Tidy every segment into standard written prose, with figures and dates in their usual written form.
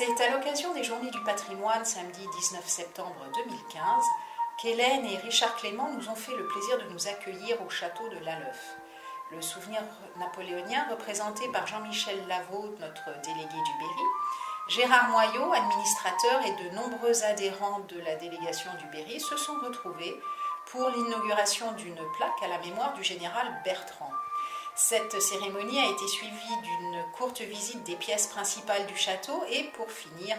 C'est à l'occasion des Journées du patrimoine, samedi 19 septembre 2015, qu'Hélène et Richard Clément nous ont fait le plaisir de nous accueillir au château de Lalleuf. Le souvenir napoléonien représenté par Jean-Michel Lavaux, notre délégué du Berry, Gérard Moyot, administrateur, et de nombreux adhérents de la délégation du Berry se sont retrouvés pour l'inauguration d'une plaque à la mémoire du général Bertrand. Cette cérémonie a été suivie d'une courte visite des pièces principales du château et pour finir,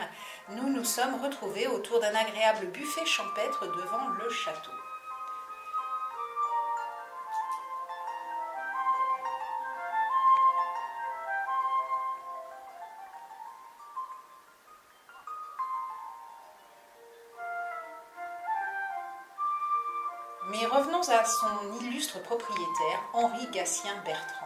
nous nous sommes retrouvés autour d'un agréable buffet champêtre devant le château. Mais revenons à son illustre propriétaire, Henri Gatien Bertrand.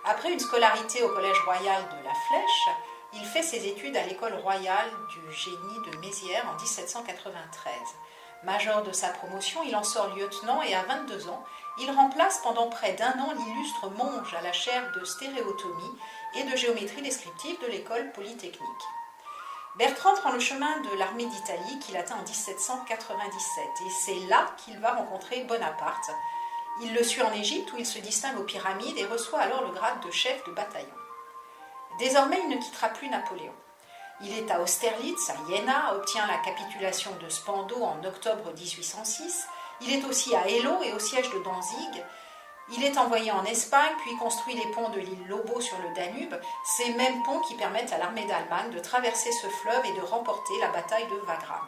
Après une scolarité au Collège royal de la Flèche, il fait ses études à l'École royale du génie de Mézières en 1793. Major de sa promotion, il en sort lieutenant et à 22 ans, il remplace pendant près d'1 an l'illustre Monge à la chaire de stéréotomie et de géométrie descriptive de l'École polytechnique. Bertrand prend le chemin de l'armée d'Italie qu'il atteint en 1797 et c'est là qu'il va rencontrer Bonaparte. Il le suit en Égypte où il se distingue aux pyramides et reçoit alors le grade de chef de bataillon. Désormais, il ne quittera plus Napoléon. Il est à Austerlitz, à Iéna, obtient la capitulation de Spandau en octobre 1806. Il est aussi à Eylau et au siège de Danzig. Il est envoyé en Espagne, puis construit les ponts de l'île Lobo sur le Danube, ces mêmes ponts qui permettent à l'armée d'Allemagne de traverser ce fleuve et de remporter la bataille de Wagram.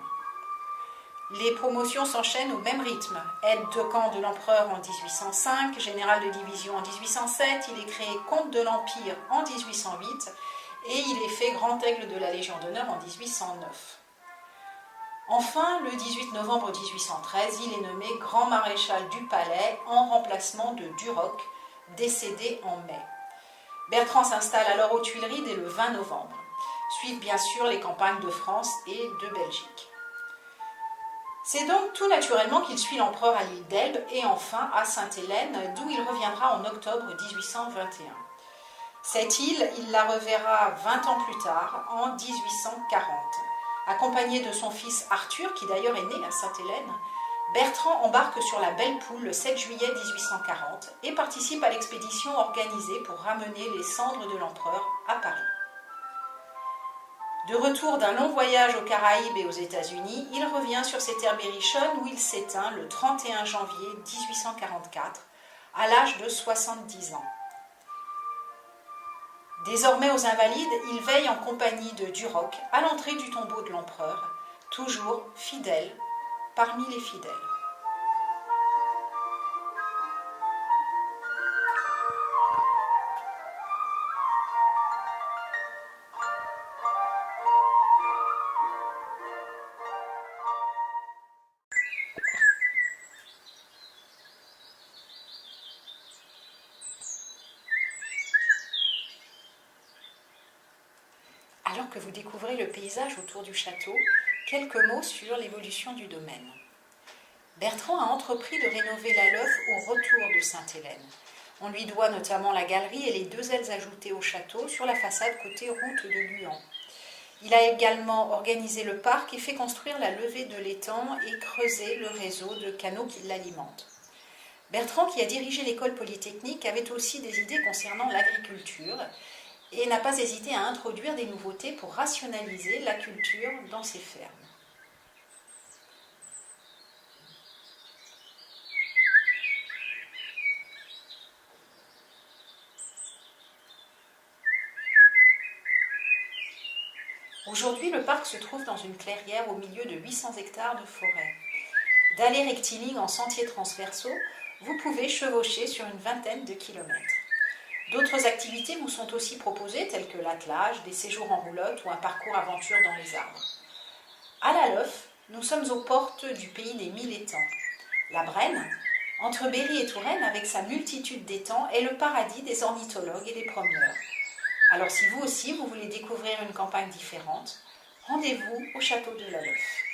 Les promotions s'enchaînent au même rythme. Aide de camp de l'empereur en 1805, général de division en 1807, il est créé comte de l'Empire en 1808 et il est fait grand aigle de la Légion d'honneur en 1809. Enfin, le 18 novembre 1813, il est nommé grand maréchal du Palais en remplacement de Duroc, décédé en mai. Bertrand s'installe alors aux Tuileries dès le 20 novembre. Suivent bien sûr les campagnes de France et de Belgique. C'est donc tout naturellement qu'il suit l'empereur à l'île d'Elbe et enfin à Sainte-Hélène, d'où il reviendra en octobre 1821. Cette île, il la reverra 20 ans plus tard, en 1840. Accompagné de son fils Arthur, qui d'ailleurs est né à Sainte-Hélène, Bertrand embarque sur la Belle Poule le 7 juillet 1840 et participe à l'expédition organisée pour ramener les cendres de l'empereur à Paris. De retour d'un long voyage aux Caraïbes et aux États-Unis, il revient sur ses terres berrichonnes où il s'éteint le 31 janvier 1844, à l'âge de 70 ans. Désormais aux Invalides, il veille en compagnie de Duroc à l'entrée du tombeau de l'empereur, toujours fidèle parmi les fidèles. Alors que vous découvrez le paysage autour du château, quelques mots sur l'évolution du domaine. Bertrand a entrepris de rénover Lalleuf au retour de Sainte-Hélène. On lui doit notamment la galerie et les 2 ailes ajoutées au château sur la façade côté route de Luant. Il a également organisé le parc et fait construire la levée de l'étang et creuser le réseau de canaux qui l'alimentent. Bertrand, qui a dirigé l'école polytechnique, avait aussi des idées concernant l'agriculture et n'a pas hésité à introduire des nouveautés pour rationaliser la culture dans ses fermes. Aujourd'hui, le parc se trouve dans une clairière au milieu de 800 hectares de forêt. D'allées rectilignes en sentiers transversaux, vous pouvez chevaucher sur une vingtaine de kilomètres. D'autres activités vous sont aussi proposées, telles que l'attelage, des séjours en roulotte ou un parcours aventure dans les arbres. À Lalleuf, nous sommes aux portes du pays des 1000 étangs. La Brenne, entre Berry et Touraine, avec sa multitude d'étangs, est le paradis des ornithologues et des promeneurs. Alors si vous aussi, vous voulez découvrir une campagne différente, rendez-vous au château de Lalleuf.